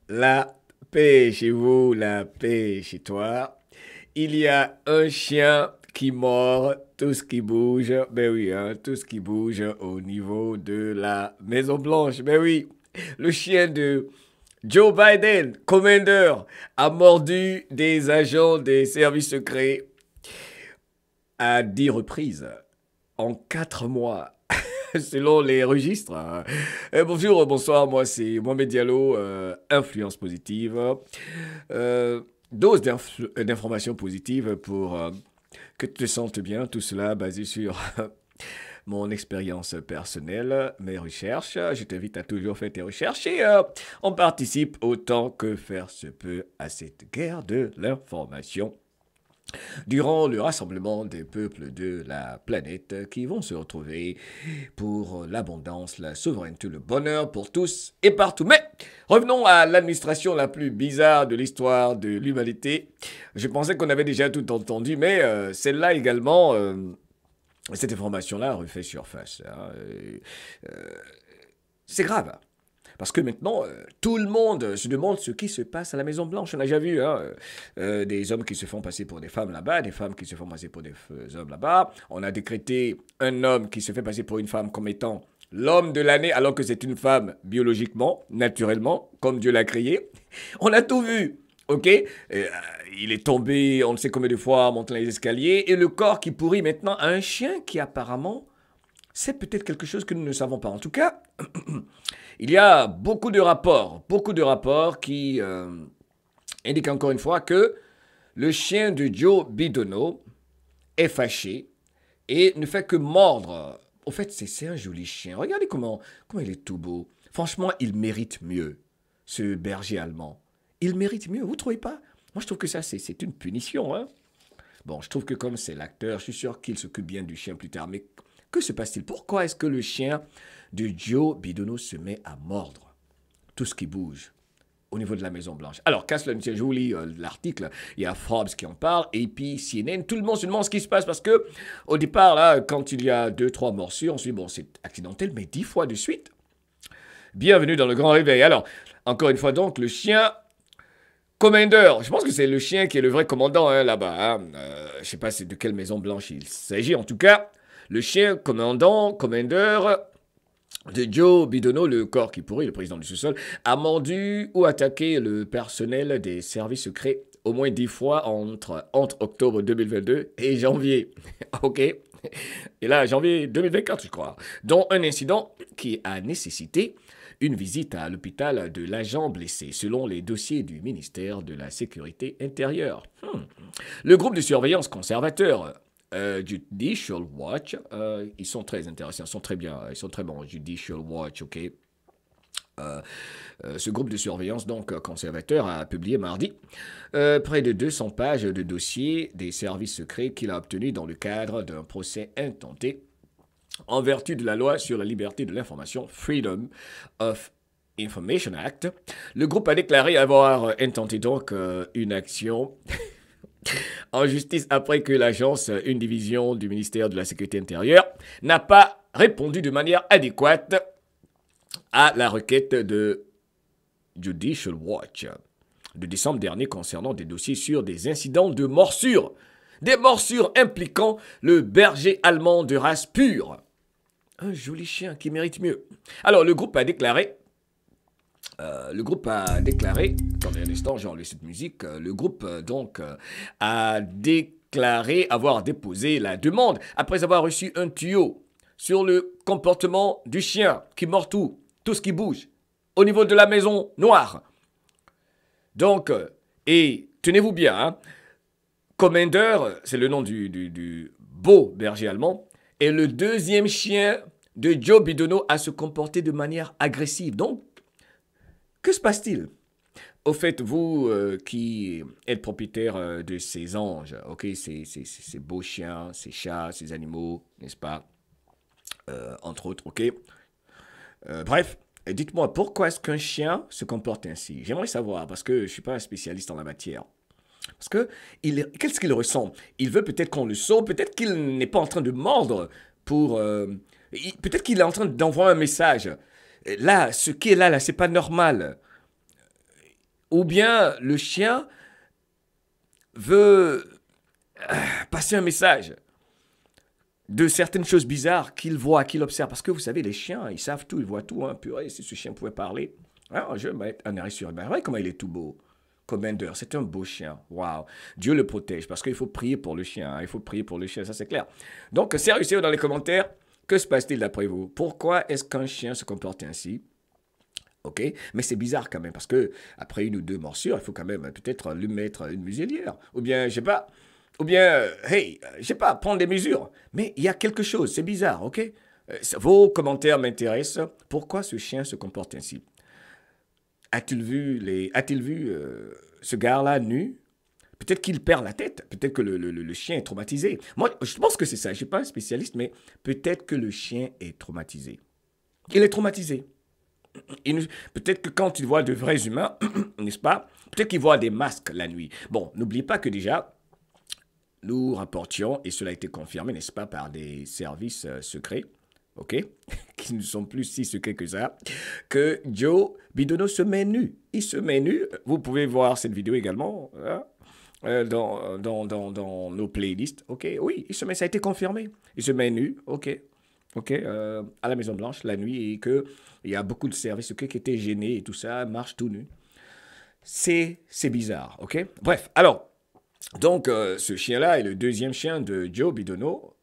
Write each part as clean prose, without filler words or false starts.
La paix chez vous, la paix chez toi. Il y a un chien qui mord tout ce qui bouge. Ben oui, hein, tout ce qui bouge au niveau de la Maison Blanche. Ben oui, le chien de Joe Biden, Commander, a mordu des agents des services secrets à 10 reprises en 4 mois. Selon les registres. Bonjour, bonsoir, moi c'est Mohamed Diallo, influence positive. Dose d'informations positives pour que tu te sentes bien, tout cela basé sur mon expérience personnelle, mes recherches. Je t'invite à toujours faire tes recherches et on participe autant que faire se peut à cette guerre de l'information durant le rassemblement des peuples de la planète qui vont se retrouver pour l'abondance, la souveraineté, le bonheur pour tous et partout. Mais revenons à l'administration la plus bizarre de l'histoire de l'humanité. Je pensais qu'on avait déjà tout entendu, mais celle-là également, cette information-là refait surface. Hein. C'est grave. Parce que maintenant, tout le monde se demande ce qui se passe à la Maison-Blanche. On a déjà vu hein, des hommes qui se font passer pour des femmes là-bas, des femmes qui se font passer pour des hommes là-bas. On a décrété un homme qui se fait passer pour une femme comme étant l'homme de l'année, alors que c'est une femme biologiquement, naturellement, comme Dieu l'a créé. On a tout vu, ok il est tombé, on ne sait combien de fois, en montant les escaliers, et le corps qui pourrit maintenant à un chien qui apparemment, c'est peut-être quelque chose que nous ne savons pas. En tout cas, il y a beaucoup de rapports qui indiquent encore une fois que le chien de Joe Bidono est fâché et ne fait que mordre. Au fait, c'est un joli chien. Regardez comment il est tout beau. Franchement, il mérite mieux, ce berger allemand. Il mérite mieux, vous ne trouvez pas? Moi, je trouve que ça, c'est une punition. Hein? Bon, je trouve que comme c'est l'acteur, je suis sûr qu'il s'occupe bien du chien plus tard. Mais que se passe-t-il? Pourquoi est-ce que le chien de Joe Bidono se met à mordre tout ce qui bouge au niveau de la Maison-Blanche? Alors, Castle, je vous lis l'article, il y a Forbes qui en parle, et puis CNN, tout le monde se demande ce qui se passe parce que au départ, là, quand il y a 2-3 morsures, on se dit, bon, c'est accidentel, mais 10 fois de suite. Bienvenue dans le grand réveil. Alors, encore une fois donc, le chien Commander, je pense que c'est le chien qui est le vrai commandant hein, là-bas. Hein. Je ne sais pas de quelle Maison Blanche il s'agit. En tout cas, le chien Commander de Joe Bidono, le corps qui pourrit, le président du sous-sol, a mordu ou attaqué le personnel des services secrets au moins 10 fois entre octobre 2022 et janvier. OK. Et là, janvier 2024, je crois. Dont un incident qui a nécessité une visite à l'hôpital de l'agent blessé, selon les dossiers du ministère de la Sécurité intérieure. Le groupe de surveillance conservateur Judicial Watch, ils sont très intéressants, ils sont très bien, ils sont très bons, Judicial Watch, ok. Ce groupe de surveillance donc conservateur a publié mardi près de 200 pages de dossiers des services secrets qu'il a obtenus dans le cadre d'un procès intenté en vertu de la loi sur la liberté de l'information, Freedom of Information Act. Le groupe a déclaré avoir intenté donc une action en justice après que l'agence, une division du ministère de la Sécurité intérieure, n'a pas répondu de manière adéquate à la requête de Judicial Watch de décembre dernier concernant des dossiers sur des incidents de morsure. Des morsures impliquant le berger allemand de race pure. Un joli chien qui mérite mieux. Alors, le groupe a déclaré... attendez un instant, j'ai enlevé cette musique. Le groupe, a déclaré avoir déposé la demande après avoir reçu un tuyau sur le comportement du chien qui mord tout ce qui bouge, au niveau de la maison noire. Donc, et tenez-vous bien, hein, Commander, c'est le nom du beau berger allemand, est le deuxième chien de Joe Bidono à se comporter de manière agressive. Donc, que se passe-t-il? Au fait, vous qui êtes propriétaire de ces anges, ok, ces beaux chiens, ces chats, ces animaux, n'est-ce pas, entre autres, ok. Bref, dites-moi, pourquoi est-ce qu'un chien se comporte ainsi? J'aimerais savoir, parce que je ne suis pas un spécialiste en la matière. Parce que, qu'est-ce qu'il ressent? Il veut peut-être qu'on le sauve, peut-être qu'il n'est pas en train de mordre pour... peut-être qu'il est en train d'envoyer un message. Là, ce qui est là, c'est pas normal. ou bien le chien veut passer un message de certaines choses bizarres qu'il voit, qu'il observe. Parce que vous savez, les chiens, ils savent tout, ils voient tout. Hein. Purée, si ce chien pouvait parler, alors je vais mettre un arrêt sur lui. Regardez comment il est tout beau. Commander, c'est un beau chien. Waouh. Dieu le protège parce qu'il faut prier pour le chien. Hein. Il faut prier pour le chien, ça c'est clair. Donc, sérieux dans les commentaires, que se passe-t-il d'après vous? Pourquoi est-ce qu'un chien se comporte ainsi? Ok, mais c'est bizarre quand même parce que après une ou deux morsures, il faut quand même peut-être lui mettre une muselière. Ou bien, je sais pas, ou bien, hey, je sais pas, prendre des mesures. Mais il y a quelque chose, c'est bizarre, ok? Vos commentaires m'intéressent. Pourquoi ce chien se comporte ainsi? A-t-il vu ce gars-là nu? Peut-être qu'il perd la tête. Peut-être que le chien est traumatisé. Moi, je pense que c'est ça. Je ne suis pas un spécialiste, mais peut-être que le chien est traumatisé. Il est traumatisé. Peut-être que quand il voit de vrais humains, n'est-ce pas? Peut-être qu'il voit des masques la nuit. Bon, n'oubliez pas que déjà, nous rapportions, et cela a été confirmé, n'est-ce pas, par des services secrets, ok, qui ne sont plus si secrets que ça, que Joe Bidono se met nu. Il se met nu. Vous pouvez voir cette vidéo également hein, dans nos playlists. Ok, oui, il se met, ça a été confirmé. Il se met nu, ok. Ok, à la Maison Blanche la nuit et que il y a beaucoup de services secrets qui étaient gênés et tout ça, marche tout nu. C'est bizarre, ok. Bref, alors, donc ce chien-là est le deuxième chien de Joe Bidono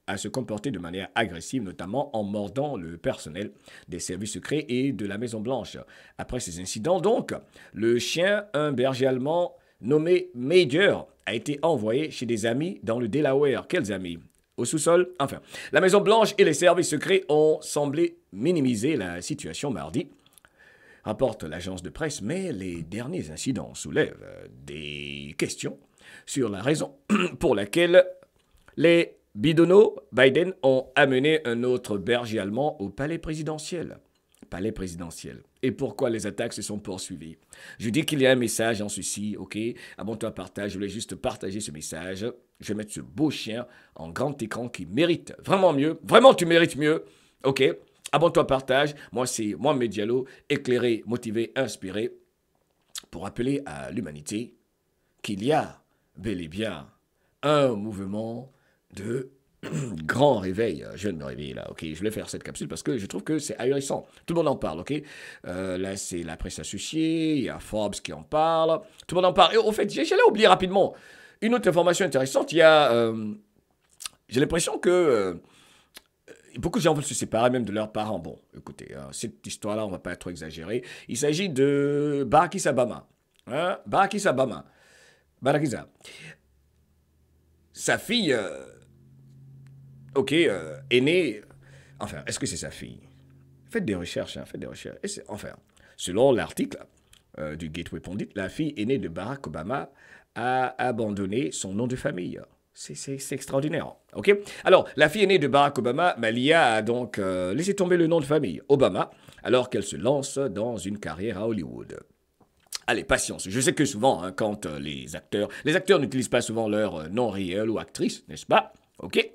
à se comporter de manière agressive, notamment en mordant le personnel des services secrets et de la Maison Blanche. Après ces incidents, donc, le chien, un berger allemand nommé Major, a été envoyé chez des amis dans le Delaware. Quels amis? Au sous-sol? Enfin, la Maison-Blanche et les services secrets ont semblé minimiser la situation mardi, rapporte l'agence de presse, mais les derniers incidents soulèvent des questions sur la raison pour laquelle les Biden ont amené un autre berger allemand au palais présidentiel. Palais présidentiel. Et pourquoi les attaques se sont poursuivies? Je dis qu'il y a un message en ceci, ok? Abonne-toi, partage. Je voulais juste partager ce message. Je vais mettre ce beau chien en grand écran qui mérite vraiment mieux. Vraiment, tu mérites mieux, ok? Abonne-toi, partage. Moi, c'est Mohamed Diallo, éclairé, motivé, inspiré, pour rappeler à l'humanité qu'il y a bel et bien un mouvement de grand réveil. Je viens de me réveiller là, ok. Je voulais faire cette capsule parce que je trouve que c'est ahurissant. Tout le monde en parle, ok. Là, c'est la presse associée, il y a Forbes qui en parle. Tout le monde en parle. Et au fait, j'allais oublier rapidement une autre information intéressante. Il y a, j'ai l'impression que beaucoup de gens veulent se séparer même de leurs parents. Bon, écoutez, cette histoire-là, on ne va pas trop exagérer. Il s'agit de Barack Obama. Hein? Barack Obama. Sa fille, ok, est née... Enfin, est-ce que c'est sa fille? Faites des recherches, hein, faites des recherches. Enfin, selon l'article du Gateway Pundit, la fille aînée de Barack Obama a abandonné son nom de famille. C'est extraordinaire. Ok. Alors, la fille aînée de Barack Obama, Malia, a donc laissé tomber le nom de famille, Obama, alors qu'elle se lance dans une carrière à Hollywood. Allez, patience. Je sais que souvent, hein, quand les acteurs n'utilisent pas souvent leur nom réel ou actrice, n'est-ce pas? Ok,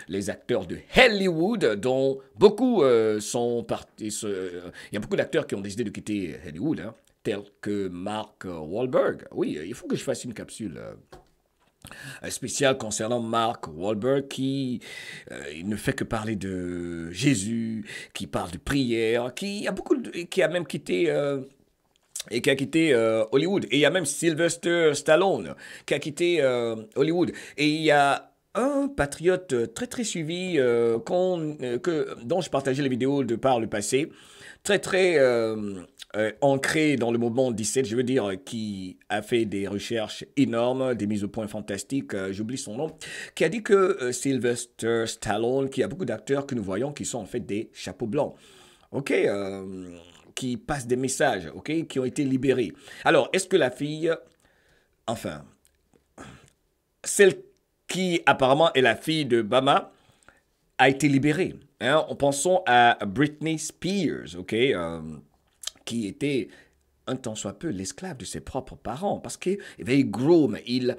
les acteurs de Hollywood, dont beaucoup sont partis. Il y a beaucoup d'acteurs qui ont décidé de quitter Hollywood, hein, tels que Mark Wahlberg. Oui, il faut que je fasse une capsule spéciale concernant Mark Wahlberg qui il ne fait que parler de Jésus, qui parle de prière, qui a même quitté. Et qui a quitté Hollywood. Et il y a même Sylvester Stallone qui a quitté Hollywood. Et il y a un patriote très très suivi dont je partageais les vidéos de par le passé, très très ancré dans le mouvement 17, je veux dire, qui a fait des recherches énormes, des mises au point fantastiques, j'oublie son nom, qui a dit que Sylvester Stallone, qui a beaucoup d'acteurs que nous voyons qui sont en fait des chapeaux blancs. Ok, qui passent des messages, ok, qui ont été libérés. Alors, est-ce que la fille, enfin, celle qui apparemment est la fille de Obama, a été libérée? Hein? Pensons à Britney Spears, ok, qui était un tant soit peu l'esclave de ses propres parents, parce qu'ils groom, ils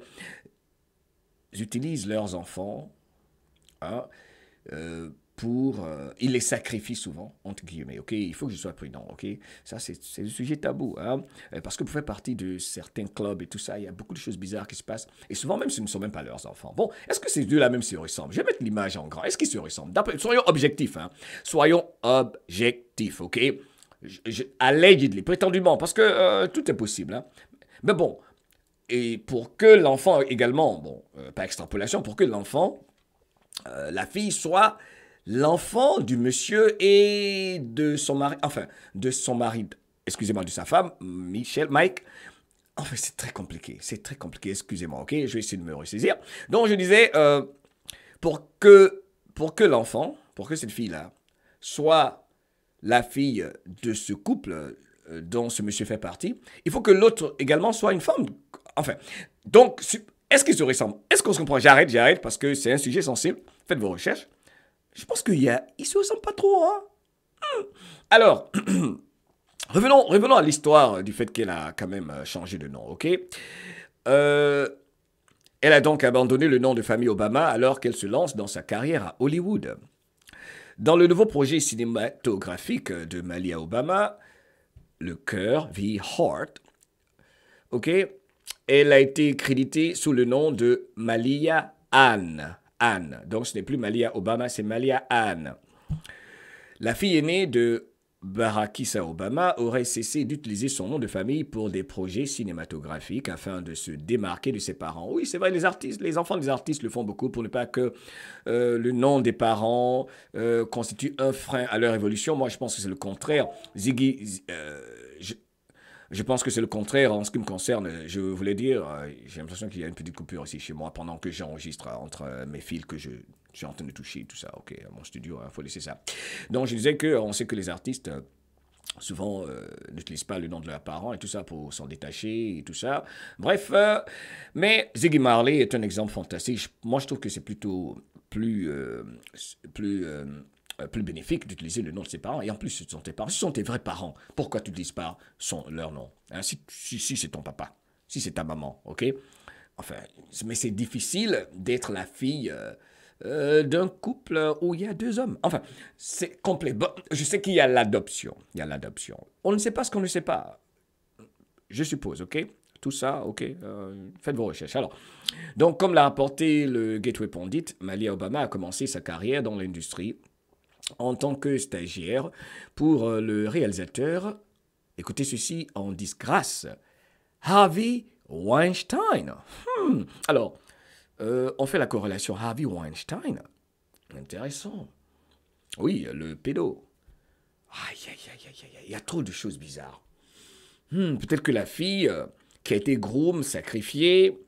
utilisent leurs enfants, hein, il les sacrifie souvent, entre guillemets, ok? Il faut que je sois prudent, ok? Ça, c'est un sujet tabou, hein? Parce que pour faire partie de certains clubs et tout ça, il y a beaucoup de choses bizarres qui se passent. Et souvent, même, ce ne sont même pas leurs enfants. Bon, est-ce que ces deux-là même se ressemblent? Je vais mettre l'image en grand. Est-ce qu'ils se ressemblent? Soyons objectifs, hein? Soyons objectifs, ok? Allegedly, prétendument, parce que tout est possible, hein? Mais bon, et pour que l'enfant également, bon, par extrapolation, pour que l'enfant, la fille soit l'enfant du monsieur et de son mari, enfin, de son mari, excusez-moi, de sa femme, Mike. Enfin, c'est très compliqué, excusez-moi, ok, je vais essayer de me ressaisir. Donc, je disais, pour que l'enfant, pour que cette fille-là, soit la fille de ce couple dont ce monsieur fait partie, il faut que l'autre également soit une femme. Enfin, donc, est-ce qu'ils se ressemblent? Est-ce qu'on se comprend? J'arrête, parce que c'est un sujet sensible. Faites vos recherches. Je pense qu'ils ne se ressemblent pas trop, hein? Alors, revenons à l'histoire du fait qu'elle a quand même changé de nom, ok? Elle a donc abandonné le nom de famille Obama alors qu'elle se lance dans sa carrière à Hollywood. Dans le nouveau projet cinématographique de Malia Obama, Le Cœur, The Heart, ok, elle a été créditée sous le nom de Malia Anne. Donc ce n'est plus Malia Obama, c'est Malia Anne. La fille aînée de Barack Obama aurait cessé d'utiliser son nom de famille pour des projets cinématographiques afin de se démarquer de ses parents. Oui, c'est vrai, les enfants des artistes le font beaucoup pour ne pas que le nom des parents constitue un frein à leur évolution. Moi, je pense que c'est le contraire. Je pense que c'est le contraire en ce qui me concerne. Je voulais dire, j'ai l'impression qu'il y a une petite coupure ici chez moi pendant que j'enregistre entre mes fils que je suis en train de toucher, tout ça. Ok, mon studio, il faut laisser ça. Donc, je disais qu'on sait que les artistes, souvent, n'utilisent pas le nom de leurs parents et tout ça pour s'en détacher et tout ça. Bref, mais Ziggy Marley est un exemple fantastique. Moi, je trouve que c'est plutôt plus bénéfique d'utiliser le nom de ses parents. Et en plus, ce sont tes parents. Ce sont tes vrais parents. Pourquoi tu n'utilises pas leur nom? Hein, si c'est ton papa, si c'est ta maman, ok? Enfin, mais c'est difficile d'être la fille d'un couple où il y a deux hommes. Enfin, c'est complet. Bon, je sais qu'il y a l'adoption. Il y a l'adoption. On ne sait pas ce qu'on ne sait pas. Je suppose, ok? Tout ça, ok, faites vos recherches. Alors, donc, comme l'a rapporté le Gateway Pundit, Malia Obama a commencé sa carrière dans l'industrie en tant que stagiaire pour le réalisateur, écoutez ceci, en disgrâce, Harvey Weinstein. Alors, on fait la corrélation Harvey Weinstein. Intéressant. Oui, le pédo. Aïe, il y a trop de choses bizarres. Peut-être que la fille qui a été groom, sacrifiée,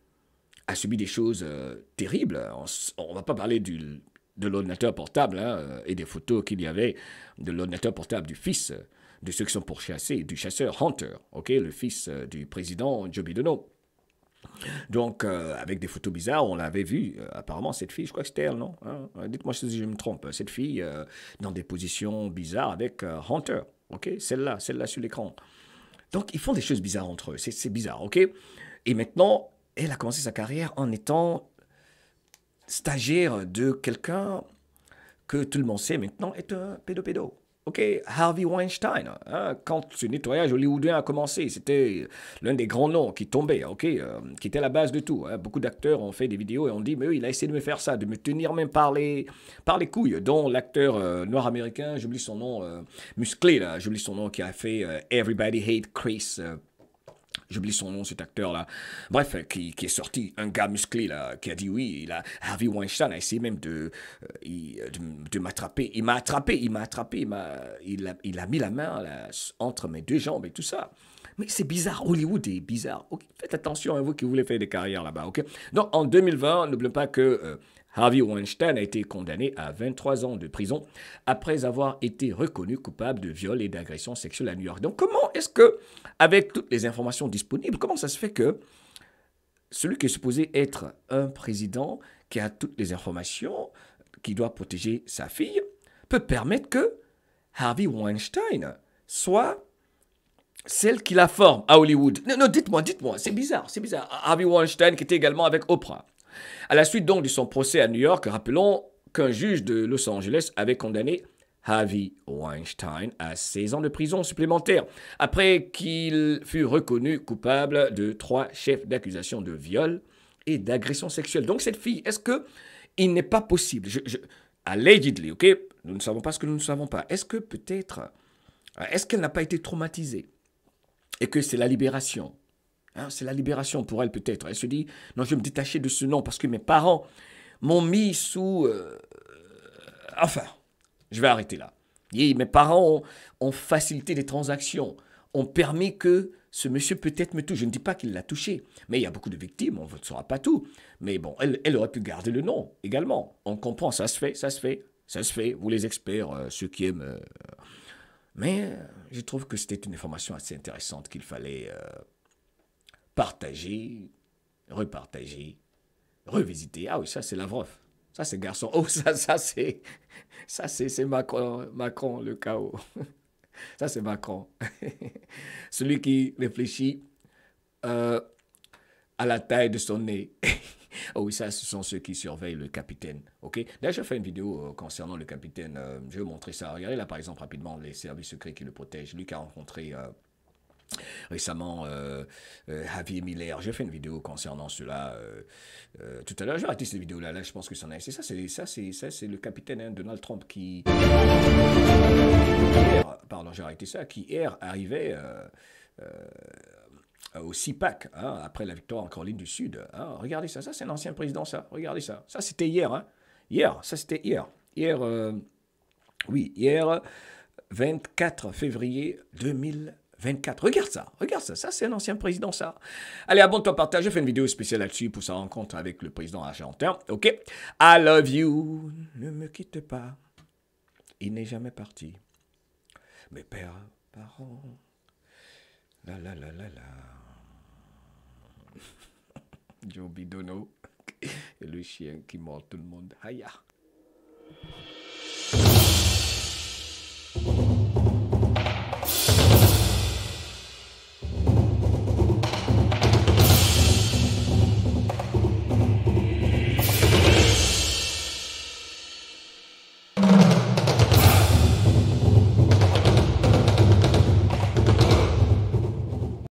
a subi des choses terribles. On ne va pas parler de l'ordinateur portable et des photos qu'il y avait de l'ordinateur portable du fils de ceux qui sont pourchassés, du chasseur Hunter, ok, le fils du président Joe Biden. Donc, avec des photos bizarres, on l'avait vu, apparemment, cette fille, je crois que c'était elle, non? Dites-moi si je me trompe. Cette fille, dans des positions bizarres avec Hunter, ok? Celle-là sur l'écran. Donc, ils font des choses bizarres entre eux. C'est bizarre, ok? Et maintenant, elle a commencé sa carrière en étant stagiaire de quelqu'un que tout le monde sait maintenant est un pédo. Ok, Harvey Weinstein, hein, quand ce nettoyage hollywoodien a commencé, c'était l'un des grands noms qui tombait, ok, qui était la base de tout. Hein. Beaucoup d'acteurs ont fait des vidéos et ont dit, mais oui, il a essayé de me faire ça, de me tenir même par les couilles, dont l'acteur noir américain, j'oublie son nom, musclé là, j'oublie son nom, qui a fait Everybody Hate Chris. J'oublie son nom, cet acteur-là. Bref, qui est sorti, un gars musclé, là, qui a dit oui, Harvey Weinstein a essayé même de m'attraper. Il m'a attrapé, il a mis la main là, entre mes deux jambes et tout ça. Mais c'est bizarre, Hollywood est bizarre. Okay, faites attention à vous qui voulez faire des carrières là-bas, ok? Donc, en 2020, n'oublions pas que Harvey Weinstein a été condamné à 23 ans de prison après avoir été reconnu coupable de viol et d'agression sexuelle à New York. Donc, comment est-ce que, avec toutes les informations disponibles, comment ça se fait que celui qui est supposé être un président qui a toutes les informations, qui doit protéger sa fille, peut permettre que Harvey Weinstein soit celle qui la forme à Hollywood? Non, dites-moi, c'est bizarre. Harvey Weinstein qui était également avec Oprah. À la suite donc de son procès à New York, rappelons qu'un juge de Los Angeles avait condamné Harvey Weinstein à 16 ans de prison supplémentaire, après qu'il fut reconnu coupable de 3 chefs d'accusation de viol et d'agression sexuelle. Donc cette fille, est-ce que il n'est pas possible, allegedly, ok, nous ne savons pas ce que nous ne savons pas, est-ce que peut-être, est-ce qu'elle n'a pas été traumatisée et que c'est la libération, hein, c'est la libération pour elle peut-être. Elle se dit, non, je vais me détacher de ce nom parce que mes parents m'ont mis sous... enfin, je vais arrêter là. Et mes parents ont facilité les transactions, ont permis que ce monsieur peut-être me touche. Je ne dis pas qu'il l'a touché, mais il y a beaucoup de victimes, on ne saura pas tout. Mais bon, elle aurait pu garder le nom également. On comprend, ça se fait, ça se fait, ça se fait. Vous les experts, ceux qui aiment... mais je trouve que c'était une information assez intéressante qu'il fallait partager, repartager, revisiter. Ah oui, ça c'est Lavrov. Ça c'est garçon. Oh, ça c'est Macron, le chaos. Ça c'est Macron. Celui qui réfléchit à la taille de son nez. Oh oui, ça, ce sont ceux qui surveillent le capitaine. Ok. D'ailleurs, je fais une vidéo concernant le capitaine. Je vais vous montrer ça. Regardez là, par exemple, rapidement, les services secrets qui le protègent. Lui qui a rencontré récemment Javier Miller. J'ai fait une vidéo concernant cela tout à l'heure. J'ai arrêté cette vidéo-là. Là, je pense que c'en est. C'est le capitaine hein, Donald Trump qui... Pardon, j'ai arrêté ça. Qui hier arrivait... au CIPAC, hein, après la victoire en Caroline du Sud. Hein. Regardez ça, ça c'est un ancien président, ça. Regardez ça. Ça c'était hier. Hein. Hier, ça c'était hier. Hier, oui, hier, 24 février 2024. Regarde ça. Ça c'est un ancien président, ça. Allez, abonne-toi, partage. J'ai fait une vidéo spéciale là-dessus pour sa rencontre avec le président argentin. Ok. I love you. Ne me quitte pas. Il n'est jamais parti. Mes parents. La la la la la. Joe Bidono et le chien qui mord tout le monde. Aïe.